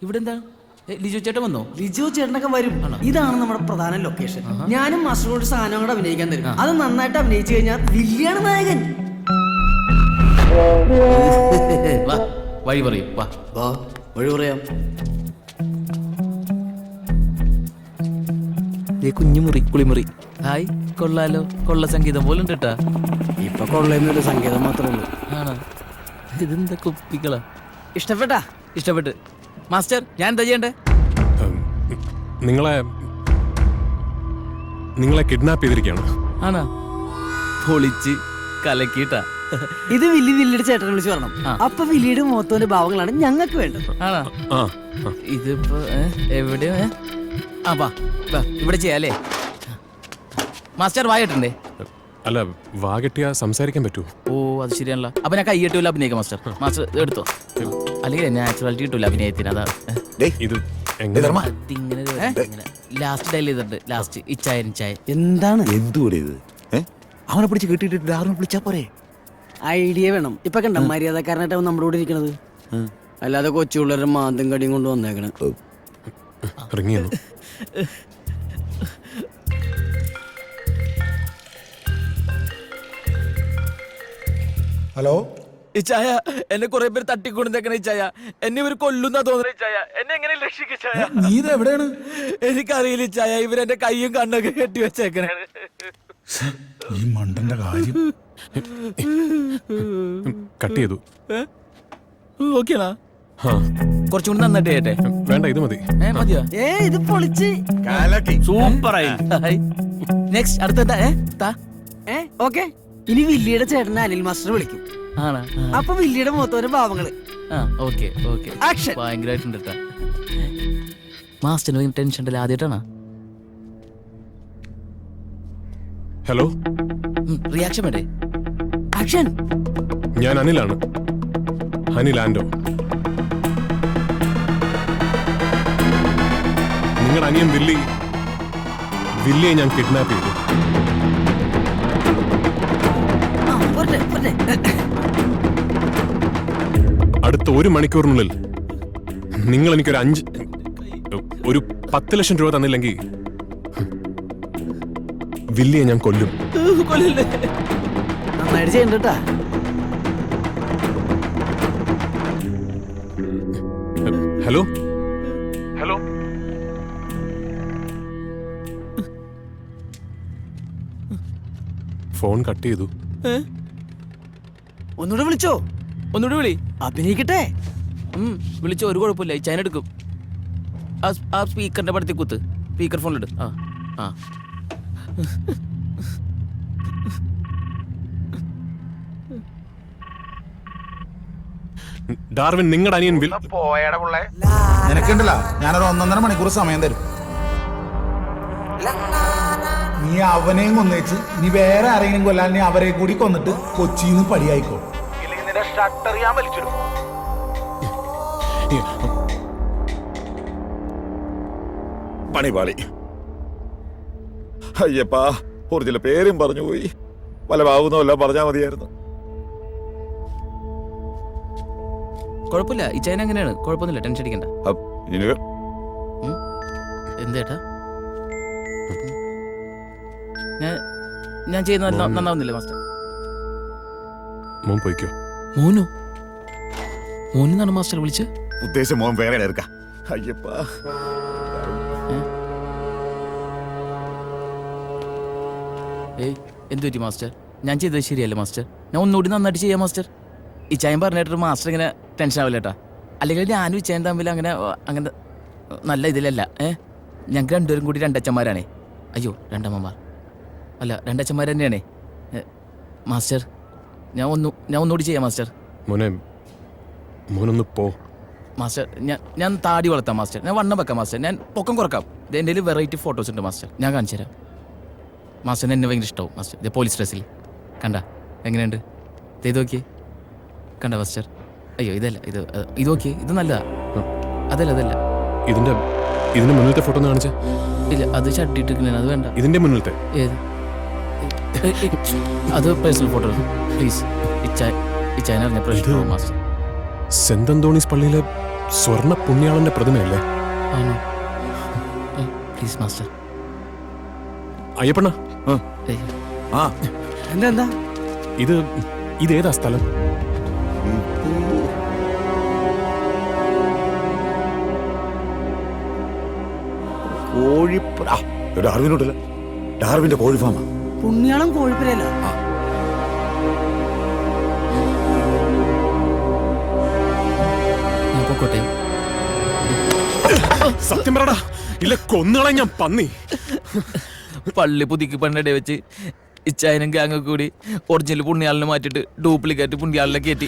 ഇവിടെ എന്താ ലിജു ചേട്ടൻ വന്നോ? ലിജു ചേട്ടനൊക്കെ വരും. ഇതാണ് നമ്മുടെ പ്രധാന ലൊക്കേഷൻ. ഞാനും മാസ്റ്ററോട് സാധനം കൂടെ അഭിനയിക്കാൻ തരും. അത് നന്നായിട്ട് അഭിനയിച്ചു കഴിഞ്ഞാൽ വില്ലിയാണ് നായകൻ. വാ വഴി പറയൂ. വാ വഴി പറയാം. കുഞ്ഞുമുറി കുളിമുറി. ഹായ്, കൊള്ളാലോ. കൊള്ള സംഗീതം പോലും ഉണ്ട് കേട്ടാ. ഇപ്പൊ കൊള്ളയുന്നൊരു സംഗീതം മാത്രമേ ഉള്ളൂ. ആണോ? ഇതെന്താ കുപ്പികളാ? ഇഷ്ടപ്പെട്ടാ? ഇഷ്ടപ്പെട്ട്. മാസ്റ്റർ, ഞാൻ എന്താ ചെയ്യണ്ടേ? നിങ്ങളെ കിഡ്നാപ്പ് ചെയ്തിരിക്കുകയാണ്. ആണോ? പൊളിച്ച് കലക്കിട്ടാ. ഇത് വില്ലിയുടെ ചേട്ടനെ വിളിച്ച് പറഞ്ഞു. അപ്പൊ വില്ലിയുടെ മോത്തോന്റെ ഭാവങ്ങളാണ് ഞങ്ങൾക്ക് വേണ്ടത്. ആണോ? ഇതിപ്പോ എവിടെയോ വാ ഇവിടെ ചെയ്യാല്ലേ? മാസ്റ്റർ വായിട്ടേ? അല്ല, വാഗട്ടിയ സംസാരിക്കാൻ പറ്റൂ? ഓ, അത് ശരിയാണല്ലോ. അപ്പൊ ഞാൻ കൈയ്യട്ടൂല അഭിനയിക്കാം മാസ്റ്റർ. മാസ്റ്റർ എടുത്തോ. അല്ലെങ്കിൽ നാച്ചുറാലിറ്റി കിട്ടൂല അഭിനയത്തിന്. അതാ ഇത് ലാസ്റ്റ് ഡയൽ ചെയ്തിട്ടുണ്ട്. ലാസ്റ്റ് ഇച്ചായ എന്താണ് എന്തുകൂടെ ഇത്? അവനെ പിടിച്ച് കെട്ടിയിട്ട് ആരും വിളിച്ചാ പോരെ? ഐഡിയ വേണം. ഇപ്പൊ കണ്ട മര്യാദക്കാരനായിട്ടാവും നമ്മുടെ കൂടെ ഇരിക്കണത്. അല്ലാതെ കൊച്ചുപിള്ളേരുടെ മാന്തം കടിയും കൊണ്ട് വന്നേക്കണേ. ഇറങ്ങിയെന്നു. ഹലോ ഇച്ചായ, എന്നെ കുറെ പേര് തട്ടിക്കൊണ്ടിരിക്കണ ഇച്ചായ. എന്നെ ഇവർ കൊല്ലുന്ന തോന്നുന്ന ഇച്ചായ. എന്നെ എങ്ങനെ രക്ഷിക്കായ? നീ ഇത് എവിടെയാണ്? എനിക്കറിയില്ല ഇച്ചായ. ഇവരെന്റെ കൈയും കണ്ണൊക്കെ കെട്ടി വെച്ചേക്കണേ. ഈ മണ്ടന്റെ കാര്യം കട്ട് ചെയ്തു. ഓക്കെയാണോ? കുറച്ചും കൂടി നന്നായിട്ട് ചെയ്യട്ടെ? വേണ്ട, ഇത് മതി. മതിയോ? ഇത് പൊളിച്ച് സൂപ്പറായി. നെക്സ്റ്റ് അടുത്ത ഓക്കെ. ഇനി വില്ലിയുടെ ചേട്ടനെ അനിൽ മാസ്റ്റർ വിളിക്കും. ആണോ? അപ്പൊ വില്ലിയുടെ മോത്തോന്റെ ഭാവങ്ങള്. ഓക്കെ. ആക്ഷൻ. ഭയങ്കരമായിട്ടുണ്ട് കേട്ടാ. മാസ്റ്ററിന് ടെൻഷൻ ഉണ്ടല്ലോ. ആദ്യമായിട്ടാണോ? ഹലോ, റിയാക്ഷൻ വേണ്ടേ? ആക്ഷൻ. ഞാൻ അനിലാണ്. അനിൽ ആൻഡോ. നിങ്ങളുടെ അനിയൻ വില്ലിയെ ഞാൻ കിഡ്നാപ്പ് ചെയ്തു. അടുത്ത 1 മണിക്കൂറിനുള്ളിൽ നിങ്ങൾ എനിക്കൊരു 10 ലക്ഷം രൂപ തന്നില്ലെങ്കിൽ വില്ലിയെ ഞാൻ കൊല്ലും. നന്നായിട്ട് ചെയ്യണ്ടാ. ഹലോ, ഫോൺ കട്ട് ചെയ്തു. ഒന്നുകൂടെ വിളിച്ചോ? ഒന്നുകൂടി വിളി. അഭിനയിക്കട്ടെ. വിളിച്ചോ, ഒരു കുഴപ്പമില്ല. ഈ ചൈന എടുക്കും. ആ സ്പീക്കറിന്റെ പടത്തിൽ കുത്ത്. സ്പീക്കർ ഫോണിലിട്. ഡാർവിൻ, നിങ്ങളുടെ അനിയൻ നിനക്കുണ്ടല്ലോ, ഞാനൊരു 1.5 മണിക്കൂർ സമയം തരും. നീ അവനെയും കൊന്നേച്ച് നീ വേറെ ആരെങ്കിലും കൊല്ലാൻ നീ അവരെ കൂടി കൊന്നിട്ട് കൊച്ചിന്ന് പടിയായിക്കോ. പണിപാളി. അയ്യപ്പാ, ഒരു ചില പേരും പറഞ്ഞു പോയി. പല ഭാവുന്നല്ല പറഞ്ഞാ മതിയായിരുന്നു. കുഴപ്പമില്ല. ഈ ചൈന അങ്ങനെയാണ്. കുഴപ്പമൊന്നുമില്ല. ടെൻഷൻ അടിക്കണ്ട. എന്തേട്ടാ ഞാൻ ചെയ്യുന്ന നന്നാവുന്നില്ല മാസ്റ്റർ? മോൻ പോയിക്കോ. മോനെന്നാണ് മാസ്റ്റർ വിളിച്ച് ഉദ്ദേശം? മോൻ വേറെ എടുക്ക. അയ്യപ്പാ, എന്തു പറ്റി മാസ്റ്റർ? ഞാൻ ചെയ്തത് ശരിയല്ല മാസ്റ്റർ. ഞാൻ ഒന്നുകൂടി നന്നായിട്ട് ചെയ്യാം മാസ്റ്റർ. ഈ ചായം പറഞ്ഞിട്ട് മാസ്റ്റർ ഇങ്ങനെ ടെൻഷൻ ആവില്ല കേട്ടാ. അല്ലെങ്കിൽ ഞാനും ഈ ചായം തമ്മിൽ അങ്ങനെ നല്ല ഇതിലല്ല. ഞങ്ങൾക്ക് രണ്ടുപേരും കൂടി 2 അച്ഛന്മാരാണേ. അയ്യോ, 2 അമ്മമാർ അല്ല, 2 അച്ഛന്മാർ തന്നെയാണേ മാസ്റ്റർ. ഞാൻ ഒന്നുകൂടി ചെയ്യാം മാസ്റ്റർ. മോനൊന്ന് പോ മാസ്റ്റർ. ഞാൻ താടി വളർത്താം മാസ്റ്റർ. ഞാൻ വണ്ണം വെക്കാം മാസ്റ്റർ. ഞാൻ പൊക്കം കുറക്കാം. എൻ്റെ കയ്യിൽ വെറൈറ്റി ഫോട്ടോസ് ഉണ്ട് മാസ്റ്റർ. ഞാൻ കാണിച്ചു തരാം. മാസ്റ്ററിന് എന്നെ ഭയങ്കര ഇഷ്ടമാവും മാസ്റ്റർ. ഇത് പോലീസ് ഡ്രസ്സിൽ കണ്ട എങ്ങനെയുണ്ട്? ഇത് നോക്കിയേ, കണ്ട മാസ്റ്റർ? അയ്യോ, ഇതല്ല, ഇത് നോക്കിയേ, ഇത് നല്ലതാ. അതല്ല ഇതിന്റെ മുന്നിലത്തെ ഫോട്ടോ ഒന്ന് കാണിച്ചേ. ഇല്ല, അത് ഷട്ടിട്ടിരിക്കുന്നതാണ്. അത് വേണ്ട. ഇതിന്റെ മുന്നിലത്തെ ഏത്? അത് പേഴ്സണൽ ഫോട്ടോ പ്ലീസ്. ഇച്ചായൻ അറിഞ്ഞ പ്രശ്നം മാസ്റ്റർ. സെന്റ് അന്തോണീസ് പള്ളിയിലെ സ്വർണ്ണ പുണ്യാളന്റെ പ്രതിമയല്ലേ? ആണോ? Please master. അയ്യപ്പണ്ണ, ഏയ്, ആ എന്താ ഇതേതാ സ്ഥലം? ഡാർവിനോട്ടല്ല, ഡാർവിന്റെ കോഴി ഫാമാ. പുണ്യാളം കോഴിപ്പുരയല്ല. ഞാൻ പൊക്കോട്ടെ? സത്യം പറടാ, ഇല്ല കൊന്നുകളെ ഞാൻ പന്നി. പള്ളി പുതുക്കി പണ്ടിടെ വെച്ച് ഇച്ചായനും ഗാങ്ങൊക്കെ കൂടി ഒറിജിനൽ പുണ്യാളിനെ മാറ്റിട്ട് ഡ്യൂപ്ലിക്കേറ്റ് പുണ്യാളിനെ കയറ്റി